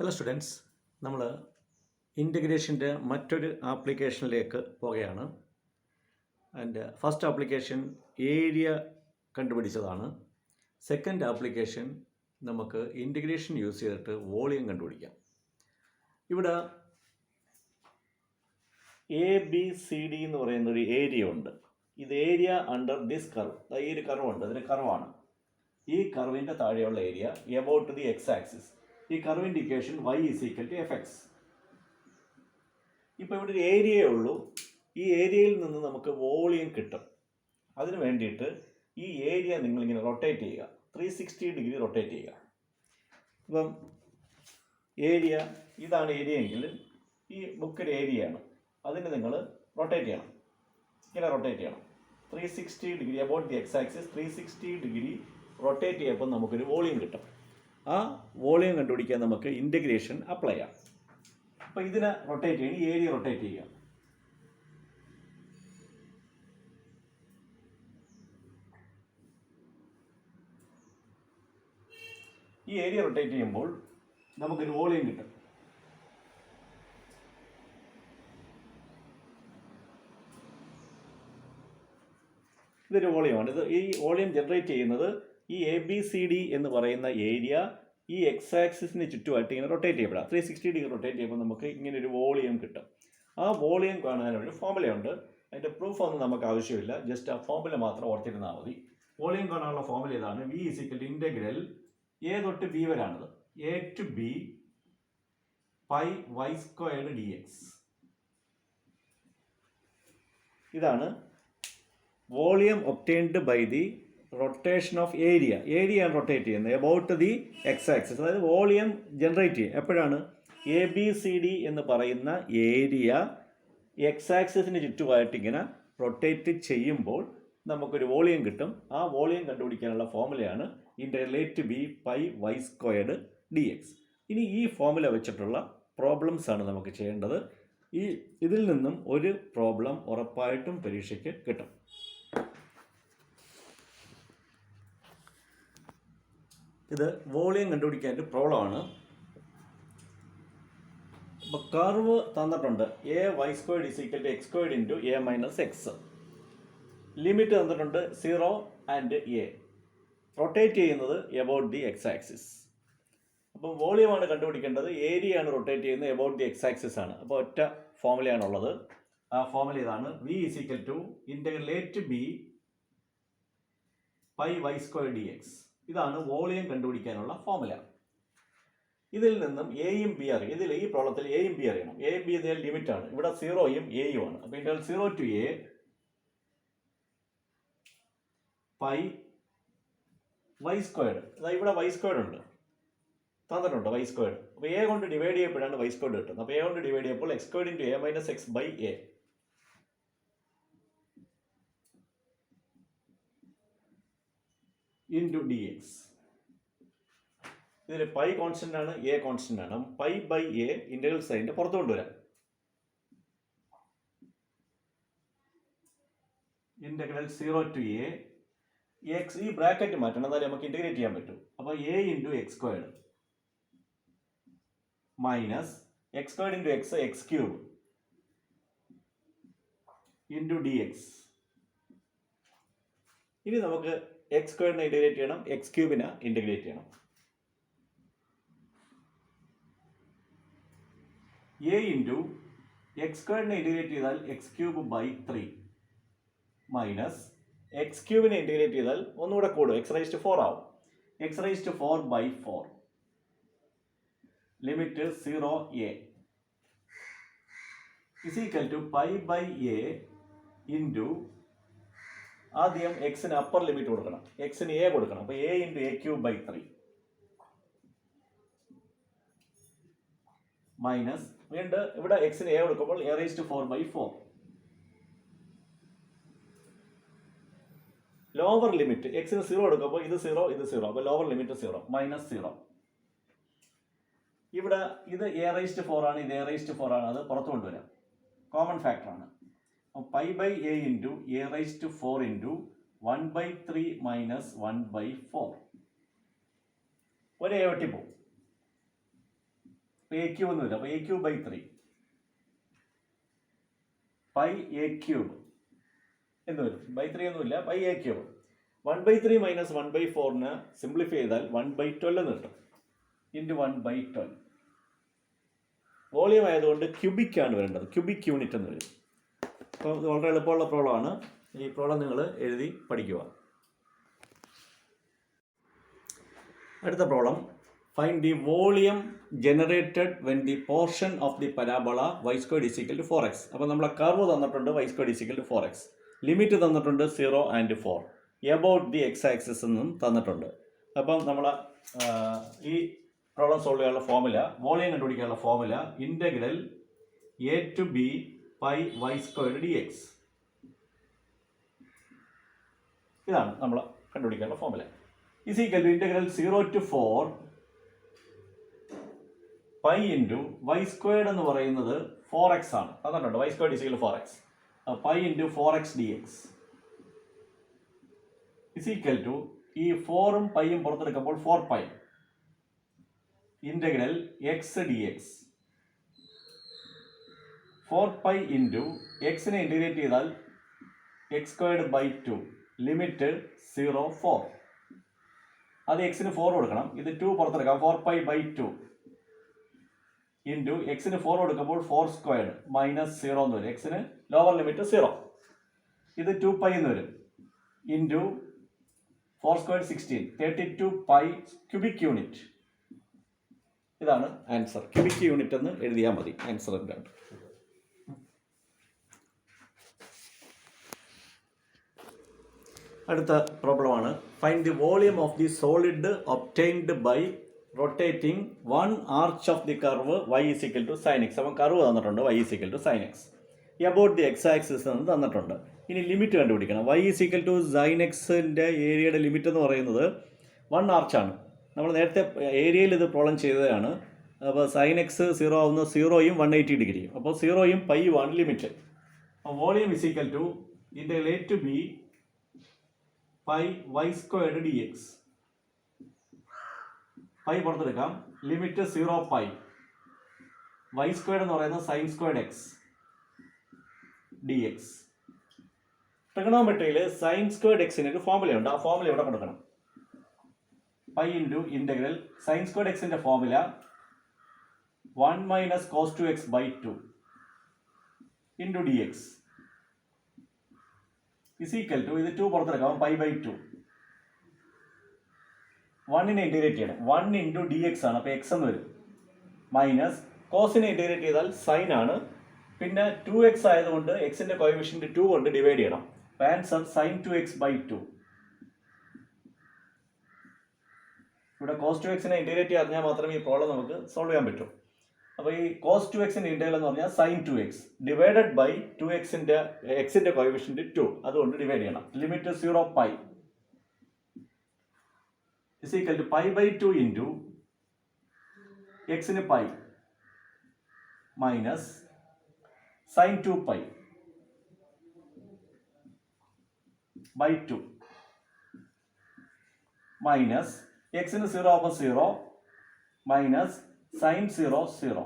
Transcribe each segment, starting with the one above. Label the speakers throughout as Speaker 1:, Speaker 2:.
Speaker 1: Hello students, നമ്മൾ ഇൻ്റഗ്രേഷൻ്റെ മറ്റൊരു ആപ്ലിക്കേഷനിലേക്ക് പോകുകയാണ്. അതിൻ്റെ ഫസ്റ്റ് ആപ്ലിക്കേഷൻ ഏരിയ കണ്ടുപിടിച്ചതാണ്. സെക്കൻഡ് ആപ്ലിക്കേഷൻ നമുക്ക് ഇൻ്റഗ്രേഷൻ യൂസ് ചെയ്തിട്ട് വോളിയം കണ്ടുപിടിക്കാം. ഇവിടെ ABCD എന്ന് പറയുന്ന ഒരു ഏരിയ ഉണ്ട്. ഇത് ഏരിയ അണ്ടർ ദിസ് കർവ്. ഈ ഒരു കർവുണ്ട്, അതിന് കർവാണ്. ഈ കർവിൻ്റെ താഴെയുള്ള area about the x axis. ഈ കർവിൻ്റെ ഇക്വേഷൻ y = fx. ഇപ്പോൾ ഇവിടെ ഒരു ഏരിയയേ ഉള്ളൂ. ഈ ഏരിയയിൽ നിന്ന് നമുക്ക് വോളിയം കിട്ടും. അതിന് വേണ്ടിയിട്ട് ഈ ഏരിയ നിങ്ങളിങ്ങനെ റൊട്ടേറ്റ് ചെയ്യുക, 360 ഡിഗ്രി റൊട്ടേറ്റ് ചെയ്യുക. ഇപ്പം ഏരിയ ഇതാണ് ഏരിയ എങ്കിൽ ഈ ബുക്കൊരു ഏരിയയാണ്, അതിന് നിങ്ങൾ റൊട്ടേറ്റ് ചെയ്യണം. ഇങ്ങനെ റൊട്ടേറ്റ് ചെയ്യണം 360 degree about the x axis. 360 degree rotate ചെയ്യുമ്പോൾ നമുക്കൊരു വോളിയം കിട്ടും. ആ വോളിയം കണ്ടുപിടിക്കാൻ നമുക്ക് ഇൻ്റഗ്രേഷൻ അപ്ലൈ ചെയ്യാം. അപ്പോൾ ഇതിനെ റൊട്ടേറ്റ് ചെയ്യണം, ഈ ഏരിയ റൊട്ടേറ്റ് ചെയ്യുക. ഈ ഏരിയ റൊട്ടേറ്റ് ചെയ്യുമ്പോൾ നമുക്കൊരു വോളിയം കിട്ടും. ഇതൊരു വോളിയമാണ്. ഈ വോളിയം ജനറേറ്റ് ചെയ്യുന്നത് ഈ ABCD എന്ന് പറയുന്ന ഏരിയ ഈ എക്സ് ആക്സിസിന് ചുറ്റുമായിട്ട് ഇങ്ങനെ റൊട്ടേറ്റ് ചെയ്യപ്പെടാം. 360 ഡിഗ്രി റൊട്ടേറ്റ് ചെയ്യുമ്പോൾ നമുക്ക് ഇങ്ങനെ ഒരു വോളിയം കിട്ടും. ആ വോളിയം കാണാനൊരു ഫോർമുലയുണ്ട്. അതിൻ്റെ പ്രൂഫ് ഒന്നും നമുക്ക് ആവശ്യമില്ല, ജസ്റ്റ് ആ ഫോർമുല മാത്രം ഓർത്തിരുന്നാൽ മതി. വോളിയം കാണാനുള്ള ഫോർമുല ഇതാണ്: V = ഇൻ്റഗ്രൽ A തൊട്ട് B വരാണത്, A to B pi y² dx. ഇതാണ് volume obtained by the rotation of area. ഏരിയയാണ് റൊട്ടേറ്റ് ചെയ്യുന്നത് എബൌട്ട് ദി എക്സ് ആക്സിസ്. അതായത് വോളിയം ജനറേറ്റ് ചെയ്യും എപ്പോഴാണ് ABCD എന്ന് പറയുന്ന ഏരിയ എക്സ് ആക്സിസിന് ചുറ്റുമായിട്ട് ഇങ്ങനെ റൊട്ടേറ്റ് ചെയ്യുമ്പോൾ നമുക്കൊരു വോളിയം കിട്ടും. ആ വോളിയം കണ്ടുപിടിക്കാനുള്ള ഫോർമുലയാണ് integral A to B pi y² dx. ഇനി ഈ ഫോർമുല വെച്ചിട്ടുള്ള പ്രോബ്ലംസ് ആണ് നമുക്ക് ചെയ്യേണ്ടത്. ഇതിൽ നിന്നും ഒരു പ്രോബ്ലം ഉറപ്പായിട്ടും പരീക്ഷയ്ക്ക് കിട്ടും. ഇത് വോളിയം കണ്ടുപിടിക്കാൻ ഒരു പ്രോബ്ലമാണ്. ഇപ്പോൾ കർവ് തന്നിട്ടുണ്ട്, AY² = x² × A - x. Limit തന്നിട്ടുണ്ട് 0 and A. റൊട്ടേറ്റ് ചെയ്യുന്നത് എബൌട്ട് ദി എക്സ് ആക്സിസ്. അപ്പോൾ വോളിയമാണ് കണ്ടുപിടിക്കേണ്ടത്. ഏരിയയാണ് റൊട്ടേറ്റ് ചെയ്യുന്നത് എബൌട്ട് ദി എക്സ് ആക്സിസ് ആണ്. അപ്പോൾ ഒറ്റ ഫോർമുലയാണുള്ളത്. ആ ഫോർമുല ഇതാണ്: V = integral A to B pi y² dx. ഇതാണ് വോളിയം കണ്ടുപിടിക്കാനുള്ള ഫോർമുല. ഇതിൽ നിന്നും എയും ബി അറിയാം. ഇതിൽ ഈ പ്രോബ്ലത്തിൽ എയും ബി അറിയണം. എയും ബി ഇതിൽ ലിമിറ്റാണ്. ഇവിടെ 0യും Aയും ആണ്. അപ്പോൾ integral 0 to A pi y². അതായത് ഇവിടെ y² ഉണ്ട്, തന്നിട്ടുണ്ട് y². അപ്പോൾ A കൊണ്ട് ഡിവൈഡ് ചെയ്യപ്പോഴാണ് y² കിട്ടുന്നത്. അപ്പോൾ A കൊണ്ട് ഡിവൈഡ് ചെയ്യുമ്പോൾ x² × A - x / A. Into dx. ഇതിൽ പൈ കോൺസ്റ്റൻ്റ് ആണ്, A കോൺസ്റ്റൻ്റ് ആണ്. പൈ ബൈ A ഇൻ്റഗ്രൽ സൈൻ്റെ പുറത്തു കൊണ്ടുവരാം. Integral 0 to A x. ഈ ബ്രാക്കറ്റ് മാറ്റണം, എന്നാലും നമുക്ക് ഇൻ്റഗ്രേറ്റ് ചെയ്യാൻ പറ്റും. അപ്പോൾ A × x² minus x² × x x³ into dx. ഇനി നമുക്ക് x² ഇൻ്റഗ്രേറ്റ് ചെയ്യണം, x³ ഇൻ്റഗ്രേറ്റ് ചെയ്യണം. A × x² ഇൻ്റഗ്രേറ്റ് ചെയ്താൽ x³ / 3 മൈനസ് x³ ഇൻ്റഗ്രേറ്റ് ചെയ്താൽ ഒന്നുകൂടെ കൂടും, x⁴ ആവും. x⁴/4 limit 0A = π/A into ആദ്യം എക്സിന് അപ്പർ ലിമിറ്റ് കൊടുക്കണം, എക്സിന് A കൊടുക്കണം. അപ്പോൾ A × A³ / 3 മൈനസ് വീണ്ടും ഇവിടെ എക്സിന് A കൊടുക്കുമ്പോൾ A⁴/4. ലോവർ ലിമിറ്റ് എക്സിന് 0 കൊടുക്കുമ്പോൾ ഇത് 0 ഇത് 0. അപ്പോൾ ലോവർ ലിമിറ്റ് 0 -0. ഇവിടെ ഇത് A⁴ ആണ്, ഇത് A⁴ ആണ്. അത് പുറത്തു കൊണ്ടുവരാം, കോമൺ ഫാക്ടറാണ്. π/A × A⁴ into 1/3 minus 1/4. ഒരു A വെട്ടി പോകും. അപ്പോൾ എ ക്യൂബ് എന്ന് വരും. അപ്പോൾ a cube by 3 pi a cube എന്ന് വരും. ബൈ 3 ഒന്നുമില്ല, pi a cube. 1/3 minus 1/4 simplify ചെയ്താൽ 1/12 എന്ന് കിട്ടും. ഇൻറ്റു 1/12. വോളിയം ആയതുകൊണ്ട് ക്യൂബിക് ആണ് വരേണ്ടത്, ക്യൂബിക് യൂണിറ്റ് എന്ന് വരും. അപ്പോൾ ഇത് വളരെ എളുപ്പമുള്ള പ്രോബ്ലമാണ്. ഈ പ്രോബ്ലം നിങ്ങൾ എഴുതി പഠിക്കുക. അടുത്ത problem, find the volume generated when the portion of the parabola y squared is equal to 4x. അപ്പോൾ നമ്മളെ കർവ് തന്നിട്ടുണ്ട് y squared is equal to 4x. Limit തന്നിട്ടുണ്ട് 0 and 4. About the x axis എന്നും തന്നിട്ടുണ്ട്. അപ്പം നമ്മൾ ഈ പ്രോബ്ലം സോൾവ് ചെയ്യാനുള്ള ഫോർമുല, വോളിയം കണ്ടുപിടിക്കാനുള്ള formula integral a to b pi y squared dx. ഇതാണ് നമ്മൾ കണ്ടുപിടിക്കാനുള്ള formula. Is equal to integral 0 to 4 pi into y squared എന്ന് പറയുന്നത് 4x ആണ് തന്നിട്ടുണ്ട്. y squared is equal to 4x. Pi into 4x dx is equal to ഈ 4ഉം പൈയും പുറത്തെടുക്കുമ്പോൾ 4 pi integral x d x. 4 pi into എക്സിനെ integrate ചെയ്താൽ എക്സ് സ്ക്വയർഡ് ബൈ 2 ലിമിറ്റ് 0 4. അത് എക്സിന് 4 കൊടുക്കണം. ഇത് 2 പുറത്തെടുക്കാം. 4 പൈ ബൈ 2 ഇൻറ്റു എക്സിന് 4 കൊടുക്കുമ്പോൾ 4 സ്ക്വയർഡ് മൈനസ് 0 എന്ന് വരും. എക്സിന് ലോവർ ലിമിറ്റ് 0. ഇത് 2 പൈ എന്ന് വരും. Into 4 squared 16, 32 pi cubic unit. ഇതാണ് ആൻസർ. ക്യൂബിക് യൂണിറ്റ് എന്ന് എഴുതിയാൽ മതി. ആൻസർ എന്താണ്? അടുത്ത പ്രോബ്ലമാണ്, find the volume of the solid obtained by rotating 1 arch of the curve y is equal to sine x. അപ്പം കർവ് തന്നിട്ടുണ്ട് y is equal to sine x. About the x axis എന്ന് തന്നിട്ടുണ്ട്. ഇനി limit കണ്ടുപിടിക്കണം. y is equal to sine എക്സിൻ്റെ ഏരിയയുടെ limit എന്ന് പറയുന്നത് 1 arch ആണ്. നമ്മൾ നേരത്തെ ഏരിയയിൽ ഇത് പ്രോബ്ലം ചെയ്തതാണ്. അപ്പോൾ സൈൻ എക്സ് 0 ആവുന്ന 0യും 180 ഡിഗ്രിയും. അപ്പോൾ 0യും പൈയുമാണ് ലിമിറ്റ്. അപ്പോൾ volume is equal to integral a to b pi y squared dx. Pi പുറത്തെടുക്കാം. Limit 0 pi. y സ്ക്വയർഡ് എന്ന് പറയുന്നത് സൈൻ സ്ക്വയർഡ് എക്സ് dx. ട്രിഗണോമെട്രിയിൽ സൈൻ സ്ക്വയർഡ് എക്സിന് ഒരു ഫോർമുലയുണ്ട്. ആ ഫോർമുല ഇവിടെ കൊടുക്കണം. Pi into integral sine squared എക്സിൻ്റെ formula 1 minus cos 2x by 2 into dx is equal to, ഇത് 2 പുറത്തെടുക്കാം, പൈ ബൈ 2. 1നെ ഇൻറ്റിഗ്രേറ്റ് ചെയ്യണം. 1 ഇൻറ്റു ഡി എക്സ് ആണ്. അപ്പോൾ എക്സ് എന്ന് വരും. മൈനസ് കോസിനെ ഇൻറ്റിഗ്രേറ്റ് ചെയ്താൽ സൈൻ ആണ്. പിന്നെ 2x ആയതുകൊണ്ട് എക്സിൻ്റെ കോഎഫിഷ്യൻറ്റ് 2 കൊണ്ട് ഡിവൈഡ് ചെയ്യണം. അപ്പോൾ ആൻസർ സൈൻ 2x ബൈ 2. ഇവിടെ കോസ് 2xനെ ഇൻറ്റിഗ്രേറ്റ് അറിഞ്ഞാൽ മാത്രമേ ഈ പ്രോബ്ലം നമുക്ക് സോൾവ് ചെയ്യാൻ പറ്റൂ. അപ്പോൾ ഈ കോസ് 2xൻ്റെ ഇൻറ്റഗ്രൽ എന്ന് പറഞ്ഞാൽ സൈൻ 2x ഡിവൈഡഡ് ബൈ 2xൻ്റെ എക്സിൻ്റെ കോഎഫിഷ്യൻറ്റ് 2, അതുകൊണ്ട് ഡിവൈഡ് ചെയ്യണം. Limit 0 pi is equal to pi by 2 into എക്സിന് pi minus sine 2 pi by 2 minus എക്സിന് 0 ആകുമ്പോൾ 0 മൈനസ് സൈൻ 0 0.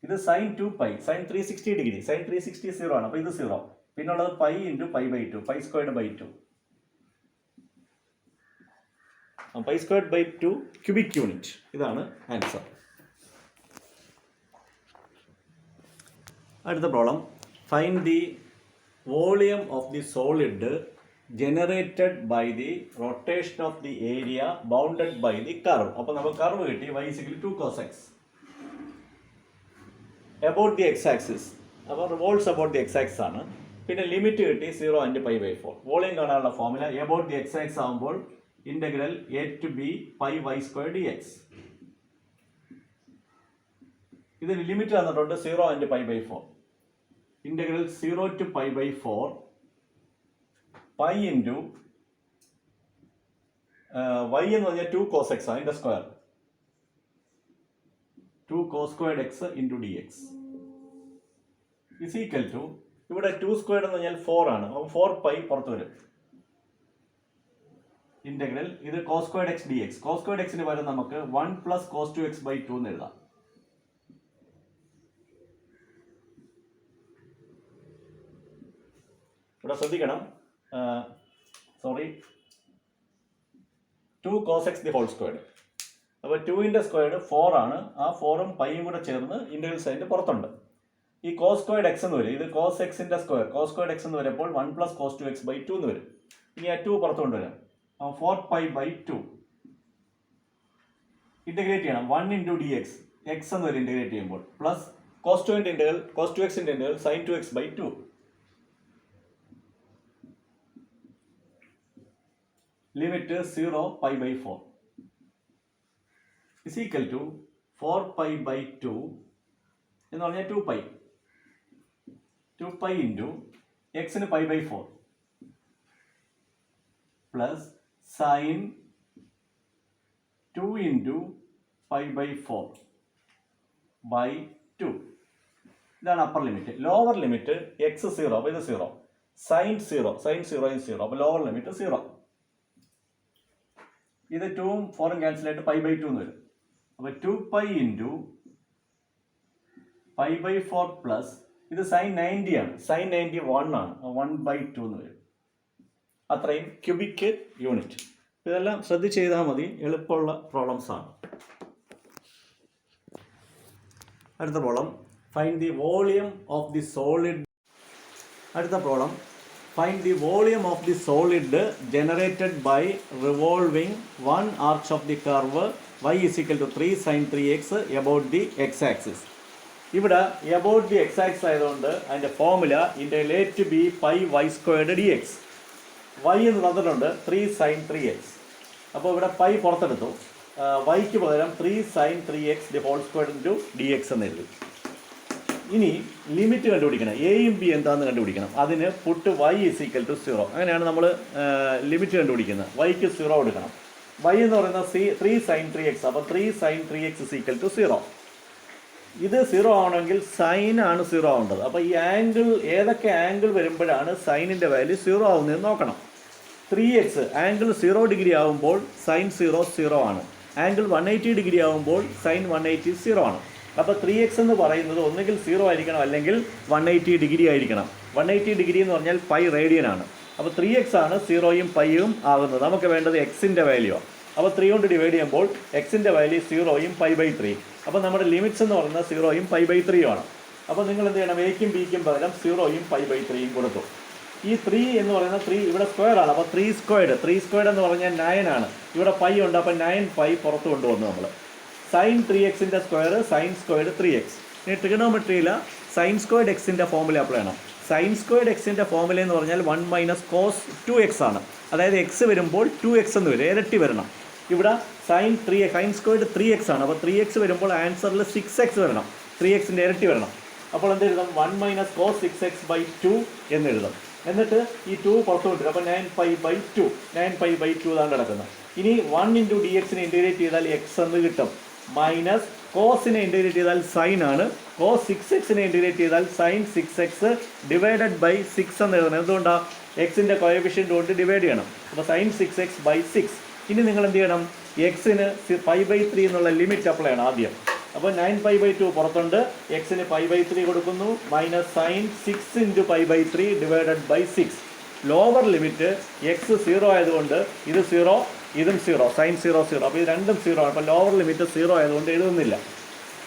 Speaker 1: ഇത് sine 2 pi, sine 360 degree, sine 360 0 ആണ്. അപ്പോൾ ഇത് 0. പിന്നുള്ളത് pi into pi by 2, pi squared by 2. Pi squared by 2 cubic unit. ഇതാണ് answer. അടുത്ത problem, find the volume of the solid generated by the rotation of the area bounded by the curve. അപ്പോൾ നമുക്ക് curve കിട്ടി. y is equal to 2 cos x. About the x axis, അപ്പോൾ revolves about the x axis ആണ്. പിന്നെ limit കിട്ടി 0 and pi by 4. Volume കാണാനുള്ള formula about the x axis ആകുമ്പോൾ integral a to b pi y square dx. ഇതിന് limit തന്നിട്ടുണ്ട് 0 and pi by 4. Integral 0 to pi by 4 pi into y എന്ന് പറഞ്ഞാൽ 2 cos x അതിൻ്റെ square, 2 cos squared x into d x is equal to, ഇവിടെ 2 squared എന്ന് പറഞ്ഞാൽ 4 ആണ്. അപ്പോൾ 4 പൈ പുറത്ത് വരും. ഇൻ്റഗ്രൽ ഇത് cos squared X d X. cos squared എക്സിന് പകരം നമുക്ക് 1 പ്ലസ് cos 2x ബൈ 2 എന്ന് എഴുതാം. ഇവിടെ ശ്രദ്ധിക്കണം, sorry 2 cos x the whole squared. അപ്പോൾ 2ന്റെ സ്ക്വയർഡ് 4 ആണ്. ആ 4ഉം പൈയും കൂടെ ചേർന്ന് ഇന്റഗ്രൽ സൈഡിൻ്റെ പുറത്തുണ്ട്. ഈ കോസ് സ്ക്വയർഡ് എക്സ് എന്ന് വരും. ഇത് കോസ് എക്സിൻ്റെ സ്ക്വയർ കോസ് സ്ക്വയർഡ് എക്സ് എന്ന് വരുമ്പോൾ 1 + cos 2x/2 എന്ന് വരും. ഇനി ആ 2 പുറത്ത് കൊണ്ടുവരാം. 4π/2 ഇൻ്റഗ്രേറ്റ് ചെയ്യണം. 1 × dx എക്സ് എന്ന് വരും ഇൻ്റഗ്രേറ്റ് ചെയ്യുമ്പോൾ, പ്ലസ് cos 2ൻ്റെ ഇൻ്റഗ്രൽ cos 2x-ൻ്റെ ഇൻ്റഗ്രൽ sin 2x/2 ലിമിറ്റ് 0π/4 ഇസ് ഈക്വൽ ടു 4π/2 എന്ന് പറഞ്ഞാൽ 2π ഇൻറ്റു എക്സിന് π/4 പ്ലസ് സൈൻ 2 × π/4/2. ഇതാണ് upper limit. Lower limit X 0, അപ്പോൾ ഇത് 0, സൈൻ 0 അപ്പോൾ ലോവർ ലിമിറ്റ് 0. ഇത് 2ഉം 4ഉം ക്യാൻസൽ ആയിട്ട് π/2 എന്ന് വരും. അപ്പോൾ 2π ഇൻറ്റു π/4 പ്ലസ് ഇത് സൈൻ 90 ആണ്, സൈൻ 90 1 ആണ്, 1/2 എന്ന് വരും. അത്രയും ക്യൂബിക് യൂണിറ്റ്. ഇതെല്ലാം ശ്രദ്ധിച്ച് ചെയ്താൽ മതി, എളുപ്പമുള്ള പ്രോബ്ലംസ് ആണ്. അടുത്ത problem, find the volume of the solid. അടുത്ത problem, find the volume of the solid generated by revolving one arch of the curve y = 3 sin 3x about the x axis. ഇവിടെ about the x axis ആയതുകൊണ്ട് അതിൻ്റെ formula let V πy² dx. y എന്ന് തന്നിട്ടുണ്ട് 3 sin 3x. അപ്പോൾ ഇവിടെ pi പുറത്തെടുത്തു, വൈക്ക് പകരം 3 sin 3x the whole square into dx എന്ന് എഴുതി. ഇനി ലിമിറ്റ് കണ്ടുപിടിക്കണം, എയും ബി എന്താണെന്ന് കണ്ടുപിടിക്കണം. അതിന് പുട്ട് y = 0. അങ്ങനെയാണ് നമ്മൾ ലിമിറ്റ് കണ്ടുപിടിക്കുന്നത്. വൈക്ക് 0 എടുക്കണം. y എന്ന് പറയുന്നത് 3 sin 3x, അപ്പോൾ 3 sin 3x = 0. ഇത് 0 ആവണമെങ്കിൽ സൈൻ ആണ് 0 ആവേണ്ടത്. അപ്പോൾ ഈ ആംഗിൾ ഏതൊക്കെ ആംഗിൾ വരുമ്പോഴാണ് സൈനിൻ്റെ വാല്യൂ 0 ആവുന്നതെന്ന് നോക്കണം. 3x ആംഗിൾ 0 ഡിഗ്രി ആവുമ്പോൾ സൈൻ 0 ആണ്. ആംഗിൾ 180 ഡിഗ്രി ആവുമ്പോൾ സൈൻ 180 0 ആണ്. അപ്പോൾ 3x എന്ന് പറയുന്നത് ഒന്നുകിൽ 0 ആയിരിക്കണം, അല്ലെങ്കിൽ 180 ഡിഗ്രി ആയിരിക്കണം. 180 ഡിഗ്രി എന്ന് പറഞ്ഞാൽ പൈ റേഡിയൻ ആണ്. അപ്പോൾ 3x ആണ് 0യും പൈയും ആകുന്നത്. നമുക്ക് വേണ്ടത് എക്സിൻ്റെ വാല്യൂ. അപ്പോൾ 3 കൊണ്ട് ഡിവൈഡ് ചെയ്യുമ്പോൾ എക്സിൻ്റെ വാല്യൂ 0യും π/3. അപ്പോൾ നമ്മുടെ ലിമിറ്റ്സ് എന്ന് പറയുന്നത് 0യും π/3 ആണ്. അപ്പോൾ നിങ്ങൾ എന്ത് ചെയ്യണം, എയ്ക്കും ബിക്കും പകരം 0യും π/3യും കൊടുക്കും. ഈ 3 എന്ന് പറയുന്നത് 3 ഇവിടെ സ്ക്വയർ ആണ്. അപ്പോൾ 3 സ്ക്വയർഡ് എന്ന് പറഞ്ഞാൽ 9 ആണ്. ഇവിടെ പൈ ഉണ്ട്, അപ്പോൾ 9π പുറത്ത് കൊണ്ടുവന്നു നമ്മൾ. സൈൻ 3x-ൻ്റെ സ്ക്വയർ സൈൻ സ്ക്വയർഡ് 3x. ഇനി ട്രിഗണോമെട്രിയിൽ സൈൻ സ്ക്വയർഡ് എക്സിൻ്റെ ഫോർമുല അപ്ലൈ ചെയ്യണം. സൈൻ സ്ക്വയർഡ് എക്സിൻ്റെ ഫോർമുല എന്ന് പറഞ്ഞാൽ 1 - cos 2x ആണ്. അതായത് എക്സ് വരുമ്പോൾ 2x എന്ന് വരും, ഇരട്ടി വരണം. ഇവിടെ സൈൻ സ്ക്വയർഡ് 3x ആണ്. അപ്പോൾ 3x വരുമ്പോൾ ആൻസറിൽ 6x വരണം, 3x-ൻ്റെ ഇരട്ടി വരണം. അപ്പോൾ എന്ത് എഴുതാം, 1 - cos 6x/2 എന്ന് എഴുതാം. എന്നിട്ട് ഈ 2 പുറത്തു വിട്ടു, അപ്പോൾ 9π/2 ഇതാണ് കിടക്കുന്നത്. ഇനി 1 × dx-നെ ഇൻറ്റഗ്രേറ്റ് ചെയ്താൽ എക്സ് എന്ന് കിട്ടും, മൈനസ് കോസിനെ ഇൻറ്റഗ്രേറ്റ് ചെയ്താൽ സൈൻ ആണ്, cos 6x-നെ ഇൻറ്റഗ്രേറ്റ് ചെയ്താൽ സൈൻ 6x /6 എന്ന് എഴുതണം. എന്തുകൊണ്ടാണ്, എക്സിൻ്റെ കോയഫിഷ്യൻ്റ് കൊണ്ട് ഡിവൈഡ് ചെയ്യണം. അപ്പോൾ സൈൻ 6x/6. ഇനി നിങ്ങൾ എന്ത് ചെയ്യണം, എക്സിന് π/3 എന്നുള്ള ലിമിറ്റ് അപ്ലൈ ചെയ്യണം ആദ്യം. അപ്പോൾ 9π/2 പുറത്തുണ്ട്, എക്സിന് π/3 കൊടുക്കുന്നു, minus sign 6 × π/3 / 6. Lower limit X 0 ആയതുകൊണ്ട് ഇത് 0, ഇതും 0, സൈൻ 0. അപ്പോൾ ഇത് രണ്ടും 0 ആണ്. അപ്പോൾ ലോവർ ലിമിറ്റ് 0 ആയതുകൊണ്ട് എഴുതുന്നില്ല.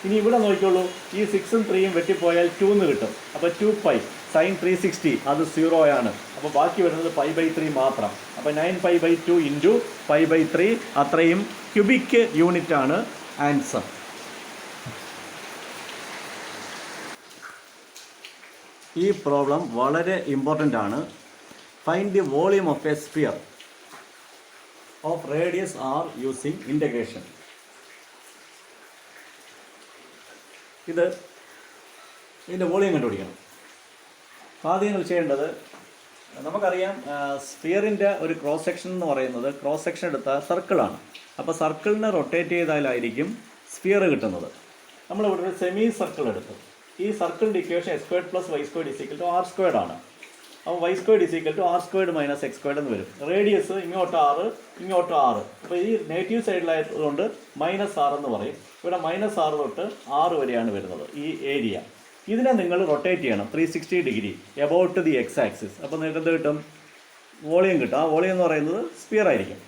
Speaker 1: ഇനി ഇവിടെ നോക്കിക്കോളൂ, ഈ 6ഉം 3യും വെട്ടിപ്പോയാൽ 2 എന്ന് കിട്ടും. അപ്പോൾ 2π സൈൻ 360 അത് 0 ആണ്. അപ്പോൾ ബാക്കി വരുന്നത് π/3 മാത്രം. അപ്പോൾ 9π/2 ഇൻറ്റു π/3 അത്രയും ക്യൂബിക് യൂണിറ്റ് ആണ് ആൻസർ. ഈ പ്രോബ്ലം വളരെ ഇമ്പോർട്ടൻ്റ് ആണ്. Find the volume of A sphere of radius r using integration. ഇതിൻ്റെ വോളിയം കണ്ടുപിടിക്കണം. ആദ്യം നിങ്ങൾ ചെയ്യേണ്ടത്, നമുക്കറിയാം സ്ഫിയറിൻ്റെ ഒരു ക്രോസ് സെക്ഷൻ എന്ന് പറയുന്നത്, ക്രോസ് സെക്ഷൻ എടുത്താൽ സർക്കിളാണ്. അപ്പോൾ സർക്കിളിനെ റൊട്ടേറ്റ് ചെയ്താലായിരിക്കും സ്ഫിയർ കിട്ടുന്നത്. നമ്മളിവിടെ ഒരു സെമി സർക്കിൾ എടുത്തു. ഈ സർക്കിളിൻ്റെ ഇക്വേഷൻ x² + y² = r² ആണ്. അപ്പോൾ y² = r² - x² എന്ന് വരും. റേഡിയസ് ഇങ്ങോട്ട് 6, ഇങ്ങോട്ട് 6. അപ്പോൾ ഈ നെഗറ്റീവ് സൈഡിലായതുകൊണ്ട് -6 എന്ന് പറയും. ഇവിടെ -6 തൊട്ട് 6 വരെയാണ് വരുന്നത് ഈ ഏരിയ. ഇതിനെ നിങ്ങൾ റൊട്ടേറ്റ് ചെയ്യണം 360 degree about the x axis. അപ്പോൾ നിങ്ങൾക്ക് എന്ത് കിട്ടും? വോളിയം കിട്ടും. ആ വോളിയം എന്ന് പറയുന്നത് സ്പിയർ ആയിരിക്കും.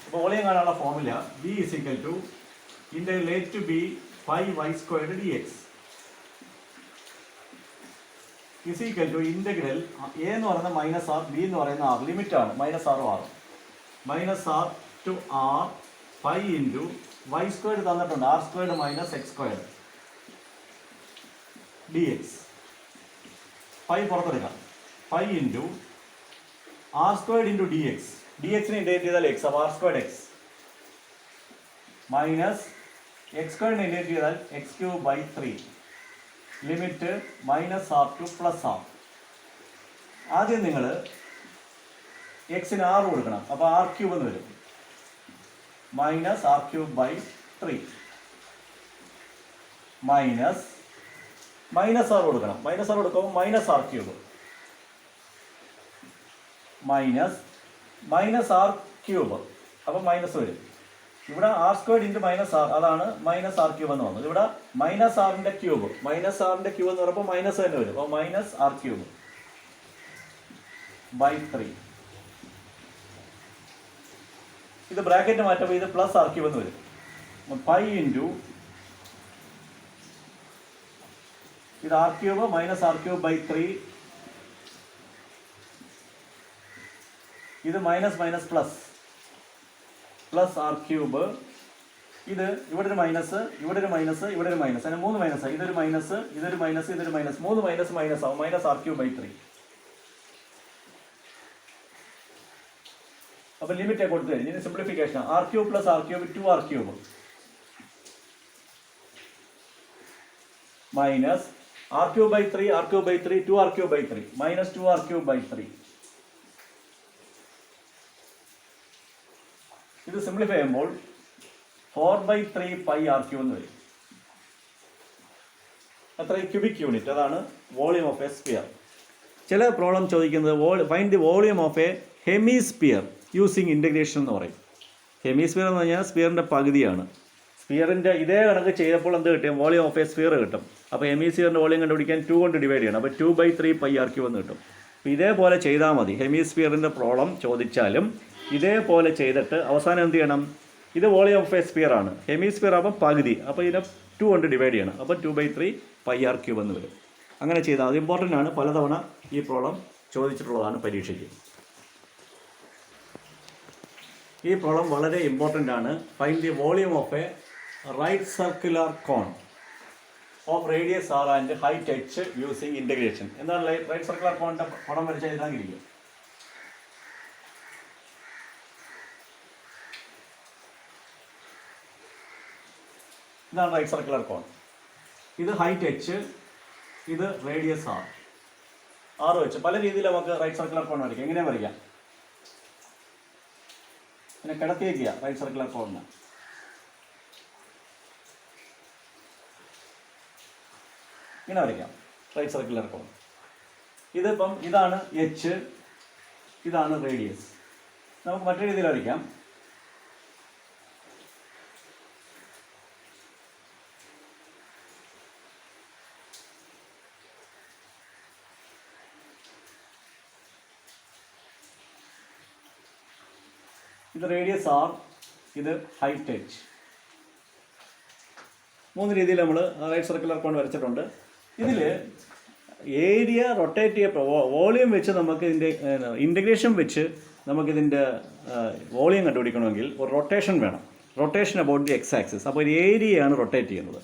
Speaker 1: അപ്പോൾ വോളിയം കാണാനുള്ള formula V is equal to integrate to b 5y² dx is equal to integral a എന്ന് പറയുന്നത് -r, ബി എന്ന് പറയുന്ന r, ലിമിറ്റാണ് -r r, -r to r 5 into y² തന്നിട്ടുണ്ട്, r² - x² dx. 5 പുറത്തെടുക്കാം. 5 ഇൻറ്റു r² ഇൻറ്റു dx. dxനെ integrate ചെയ്താൽ x, അപ്പോൾ r²x മൈനസ് x² ഇൻറ്റഗ്രേറ്റ് ചെയ്താൽ x³ 3 limit -r to +r. ആദ്യം നിങ്ങൾ എക്സിന് r കൊടുക്കണം, അപ്പോൾ r³ എന്ന് വരും, -r³ 3 മൈനസ് r കൊടുക്കണം, -r കൊടുക്കുമ്പോൾ -r³ -r³ അപ്പോൾ മൈനസ് വരും. ഇവിടെ r² ഇൻറ്റു -r, അതാണ് -r³ എന്ന് വന്നത്. ഇവിടെ -r-ന്റെ ക്യൂബ്, -r-ന്റെ ക്യൂബ് എന്ന് പറയുമ്പോൾ മൈനസ് തന്നെ വരും, അപ്പോൾ -r³ 3. ഇത് ബ്രാക്കറ്റ് മാറ്റുമ്പോൾ ഇത് +r³ എന്ന് വരും. 5 ഇൻറ്റു ഇത് r³ -r³ 3, ഇത് മൈനസ് പ്ലസ് r³, ഇത് ഇവിടെ ഒരു മൈനസ്, ഇവിടെ ഒരു മൈനസ്, ഇവിടെ ഒരു മൈനസ്, അങ്ങനെ 3 മൈനസ്, ഇതൊരു മൈനസ്, ഇതൊരു മൈനസ്, ഇതൊരു മൈനസ്, 3 മൈനസ് ആവും, -r³ 3. അപ്പോൾ ലിമിറ്റ് കൊടുത്തു കഴിഞ്ഞ് ഇനി simplification, r³ + r³ 2r³ minus r³ 3, r³ 3, 2r³ 3 minus 2r³ 3. ഇത് സിംപ്ലിഫൈ ചെയ്യുമ്പോൾ 4/3 πr³ എന്ന് വരും. അത്ര ക്യൂബിക് യൂണിറ്റ്, അതാണ് വോളിയം ഓഫ് എ സ്പിയർ. ചില പ്രോബ്ലം ചോദിക്കുന്നത് find the volume of A hemisphere using integration എന്ന് പറയും. ഹെമിസ്പിയർ എന്ന് പറഞ്ഞാൽ സ്പിയറിൻ്റെ പകുതിയാണ്. സ്പിയറിൻ്റെ ഇതേ കണക്ക് ചെയ്തപ്പോൾ എന്ത് കിട്ടും? വോളിയം ഓഫ് എ സ്പിയർ കിട്ടും. അപ്പോൾ ഹെമിസ്പിയറിൻ്റെ വോളിയം കണ്ടുപിടിക്കാൻ 2 കൊണ്ട് ഡിവൈഡ് ചെയ്യണം, അപ്പോൾ 2/3 πr³ എന്ന് കിട്ടും. അപ്പോൾ ഇതേപോലെ ചെയ്താൽ മതി. ഹെമിസ്പിയറിൻ്റെ പ്രോബ്ലം ചോദിച്ചാലും ഇതേപോലെ ചെയ്തിട്ട് അവസാനം എന്ത് ചെയ്യണം? ഇത് വോളിയം ഓഫ് എ സ്പിയർ ആണ്, ഹെമിസ്പിയർ ആകുമ്പോൾ പകുതി, അപ്പോൾ ഇതിനെ 2 കൊണ്ട് ഡിവൈഡ് ചെയ്യണം, അപ്പോൾ 2/3 πr³ എന്ന് വരും. അങ്ങനെ ചെയ്താൽ അത് ഇമ്പോർട്ടൻ്റ് ആണ്. പലതവണ ഈ പ്രോബ്ലം ചോദിച്ചിട്ടുള്ളതാണ് പരീക്ഷയ്ക്ക്. ഈ പ്രോബ്ലം വളരെ ഇമ്പോർട്ടൻ്റ് ആണ്. Find the volume of a right circular cone of radius r and height h using integration. എന്താണ് റൈറ്റ് സർക്കുലർ കോണിൻ്റെ പടം വരച്ചാൽ എഴുതാനിരിക്കും. ഇതാണ് റൈറ്റ് സർക്കുലർ കോൺ. ഇത് ഹൈറ്റ് h, ഇത് റേഡിയസ് r വെച്ച് പല രീതിയിൽ നമുക്ക് റൈറ്റ് സർക്കുലർ കോൺ വരയ്ക്കാം. എങ്ങനെ വരയ്ക്കാം? പിന്നെ കിടത്തി വയ്ക്കുക റൈറ്റ് സർക്കുലർ കോണിന്. ഇങ്ങനെ വരയ്ക്കാം റൈറ്റ് സർക്കുലർ കോൺ. ഇതിപ്പം ഇതാണ് h, ഇതാണ് റേഡിയസ്. നമുക്ക് മറ്റൊരു രീതിയിൽ വരയ്ക്കാം. ഇത് റേഡിയസ് r, ഇത് ഹൈറ്റ് h. 3 രീതിയിൽ നമ്മൾ റൈറ്റ് സർക്കുലർ കോൺ വരച്ചിട്ടുണ്ട്. ഇതിൽ ഏരിയ റൊട്ടേറ്റ് ചെയ്യപ്പോൾ വോളിയം വെച്ച് നമുക്ക് ഇതിൻ്റെ ഇൻറ്റഗ്രേഷൻ വെച്ച് നമുക്കിതിൻ്റെ വോളിയം കണ്ടുപിടിക്കണമെങ്കിൽ ഒരു റൊട്ടേഷൻ വേണം. Rotation about the x axis. അപ്പോൾ ഒരു ഏരിയയാണ് റൊട്ടേറ്റ് ചെയ്യുന്നത്.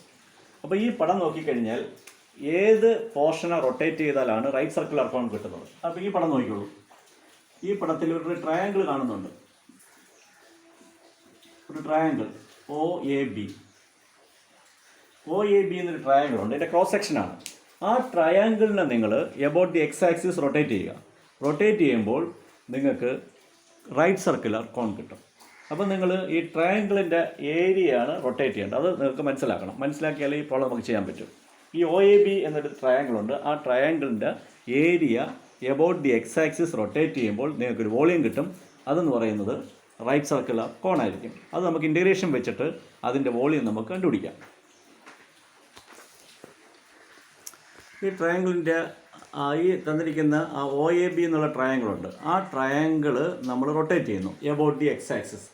Speaker 1: അപ്പോൾ ഈ പടം നോക്കിക്കഴിഞ്ഞാൽ ഏത് പോർഷനാണ് റൊട്ടേറ്റ് ചെയ്താലാണ് റൈറ്റ് സർക്കുലർ കോൺ കിട്ടുന്നത്. അപ്പോൾ ഈ പടം നോക്കിക്കോളൂ. ഈ പടത്തിൽ ഒരു ട്രയാങ്കിൾ കാണുന്നുണ്ട്. ഒരു ട്രയാങ്കിൾ OAB എന്നൊരു ട്രയാങ്കിൾ ഉണ്ട്. ഇതിൻ്റെ ക്രോസ് സെക്ഷനാണ്. ആ ട്രയാങ്കിളിനെ നിങ്ങൾ about the x axis rotate ചെയ്യുക. റൊട്ടേറ്റ് ചെയ്യുമ്പോൾ നിങ്ങൾക്ക് റൈറ്റ് സർക്കുലർ കോൺ കിട്ടും. അപ്പോൾ നിങ്ങൾ ഈ ട്രയാങ്കിളിൻ്റെ ഏരിയയാണ് റൊട്ടേറ്റ് ചെയ്യേണ്ടത്. അത് നിങ്ങൾക്ക് മനസ്സിലാക്കണം. മനസ്സിലാക്കിയാലേ ഈ പ്രോബ്ലം നമുക്ക് ചെയ്യാൻ പറ്റും. ഈ OAB എന്നൊരു ട്രയാങ്കിൾ ഉണ്ട്. ആ ട്രയാങ്കിളിൻ്റെ area about the x axis rotate ചെയ്യുമ്പോൾ നിങ്ങൾക്കൊരു വോളിയം കിട്ടും. അതെന്ന് പറയുന്നത് റൈറ്റ് സർക്കുലർ കോൺ ആയിരിക്കും. അത് നമുക്ക് ഇൻറ്റഗ്രേഷൻ വെച്ചിട്ട് അതിൻ്റെ വോളിയം നമുക്ക് കണ്ടുപിടിക്കാം. ഈ ട്രയാങ്കിളിൻ്റെ ഈ തന്നിരിക്കുന്ന OAB എന്നുള്ള ട്രയാങ്കിളുണ്ട്. ആ ട്രയാങ്കിൾ നമ്മൾ റൊട്ടേറ്റ് ചെയ്യുന്നു about the x axis.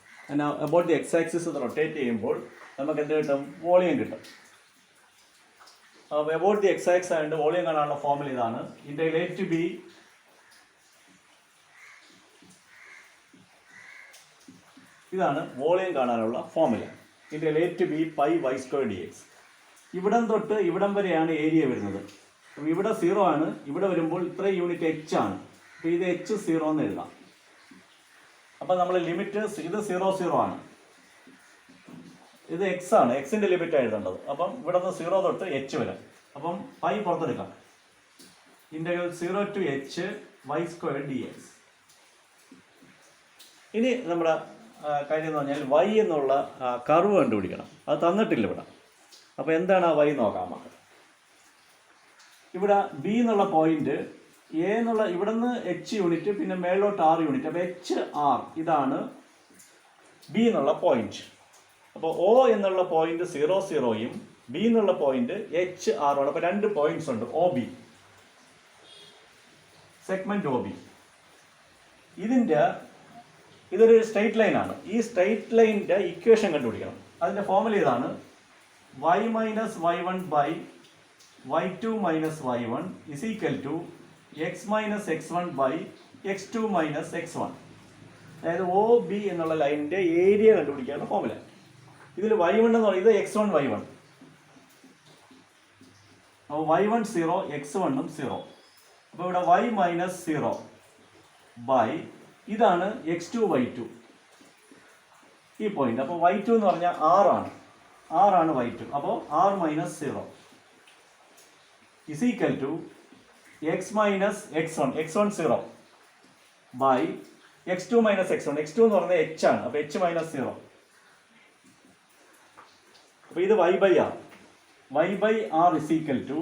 Speaker 1: About the x axis rotate ചെയ്യുമ്പോൾ നമുക്ക് എന്ത് കിട്ടും? വോളിയം കിട്ടും. അപ്പോൾ എബൌട്ട് ദി എക്സ് ആക്സിസ് ആയതുകൊണ്ട് വോളിയം കാണാനുള്ള ഫോർമുല ഇതാണ്. ഇൻ്റഗ്രേറ്റ് ബി ഇതാണ് വോളിയം കാണാനുള്ള formula. Integrate b pi y square d x. ഇവിടം തൊട്ട് ഇവിടം വരെയാണ് ഏരിയ വരുന്നത്. അപ്പോൾ ഇവിടെ 0 ആണ്. ഇവിടെ വരുമ്പോൾ ഇത്രയും യൂണിറ്റ് H ആണ്. അപ്പോൾ ഇത് H0 എന്ന് എഴുതാം. അപ്പോൾ നമ്മൾ ലിമിറ്റ് ഇത് 0 0 ആണ്. ഇത് X ആണ്. Xൻ്റെ ലിമിറ്റ് എഴുതേണ്ടത്. അപ്പം ഇവിടെ നിന്ന് 0 തൊട്ട് H വരെ. അപ്പം പൈ പുറത്തെടുക്കാം. Integral 0 to H y square d x. ഇനി നമ്മുടെ കാര്യം എന്ന് പറഞ്ഞാൽ y എന്നുള്ള കർവ് കണ്ടുപിടിക്കണം. അത് തന്നിട്ടില്ല ഇവിടെ. അപ്പോൾ എന്താണ് ആ y നോക്കാം നമുക്ക്. ഇവിടെ B എന്നുള്ള പോയിന്റ് A എന്നുള്ള ഇവിടെ നിന്ന് H യൂണിറ്റ്, പിന്നെ മേളിലോട്ട് R യൂണിറ്റ്. അപ്പോൾ HR ഇതാണ് B എന്നുള്ള പോയിന്റ്. അപ്പോൾ O എന്നുള്ള പോയിന്റ് 0 0യും B എന്നുള്ള പോയിന്റ് HR ആണ്. അപ്പോൾ 2 പോയിന്റ്സ് ഉണ്ട്. OB segment OB. ഇതൊരു സ്ട്രെയിറ്റ് ലൈൻ ആണ്. ഈ സ്ട്രെയിറ്റ് ലൈനിൻ്റെ ഇക്വേഷൻ കണ്ടുപിടിക്കണം. അതിൻ്റെ ഫോർമുല ഇതാണ്. y minus y1 by y2 minus y1 is equal to x minus x1 by x2 minus x1. അതായത് OB എന്നുള്ള ലൈനിൻ്റെ ഏരിയ കണ്ടുപിടിക്കാനുള്ള ഫോർമുല. ഇതിൽ y1 എന്ന് പറയുന്നത് x1 y1. അപ്പോൾ y1 0 x1 0. അപ്പോൾ ഇവിടെ y മൈനസ് 0 ബൈ ഇതാണ് x2 y2 ഈ പോയിന്റ്. അപ്പോൾ y2 എന്ന് പറഞ്ഞാൽ R ആണ് y2. അപ്പോൾ R minus 0 is equal to x minus x1 0 by x2 minus x1. x2 എന്ന് പറഞ്ഞാൽ H ആണ്. അപ്പോൾ H മൈനസ് 0. അപ്പോൾ ഇത് y by R is equal to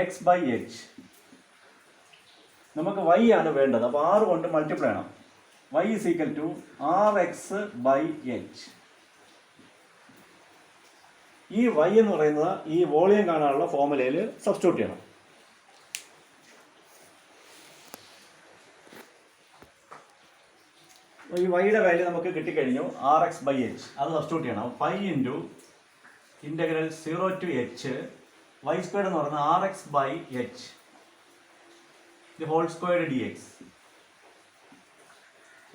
Speaker 1: x by H. നമുക്ക് y ആണ് വേണ്ടത്. അപ്പോൾ R കൊണ്ട് മൾട്ടിപ്ലൈ ചെയ്യണം. y is equal to RX by H. ഈ y എന്ന് പറയുന്നത് ഈ വോളിയം കാണാനുള്ള ഫോർമുലയിൽ സബ്സ്റ്റിറ്റ്യൂട്ട് ചെയ്യണം. ഈ വൈയുടെ വാല്യൂ നമുക്ക് കിട്ടിക്കഴിഞ്ഞു. RX ബൈ H അത് സബ്സ്റ്റിറ്റ്യൂട്ട് ചെയ്യണം. Pi into integral 0 to H y squared എന്ന് പറയുന്നത് RX by H the whole squared dx.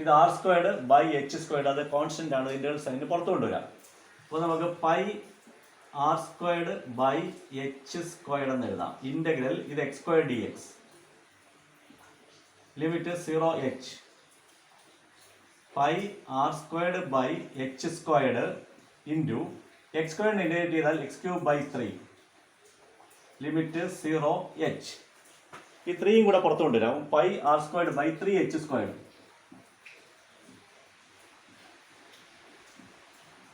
Speaker 1: ഇത് R squared by H squared. അത് കോൺസ്റ്റന്റ് ആണ്. ഇന്റഗ്രൽ സൈന് പുറത്തു കൊണ്ടുവരാം. അപ്പോൾ നമുക്ക് pi R squared by H squared എന്ന് എഴുതാം. ഇന്റഗ്രൽ ഇത് x squared dx. Limit 0 H. Pi R squared by H squared into x squared integrate ചെയ്താൽ x cube by 3. Limit 0 H. ഈ 3യും കൂടെ പുറത്തു കൊണ്ടുവരാം. Pi R squared by 3H squared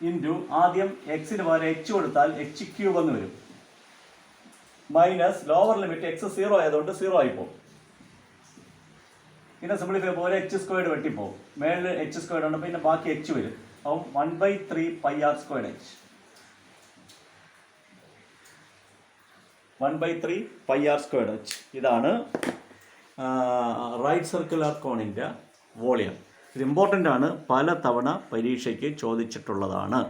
Speaker 1: into ആദ്യം എക്സിന് പകരം H കൊടുത്താൽ H ക്യൂബ് എന്ന് വരും. മൈനസ് ലോവർ ലിമിറ്റ് x 0 ആയതുകൊണ്ട് 0 ആയിപ്പോവും. പിന്നെ സിംപ്ലിഫൈ പോലെ H സ്ക്വയർഡ് വെട്ടിപ്പോവും. മേളിൽ H സ്ക്വയർഡ് ഉണ്ട്. പിന്നെ ബാക്കി H വരും. അപ്പം 1/3 pi R squared H. 1/3 pi R squared H. ഇതാണ് റൈറ്റ് സർക്കുലർ കോണിൻ്റെ വോളിയം. ഇത് ഇമ്പോർട്ടൻ്റ് ആണ്. പല തവണ പരീക്ഷയ്ക്ക് ചോദിച്ചിട്ടുള്ളതാണ്.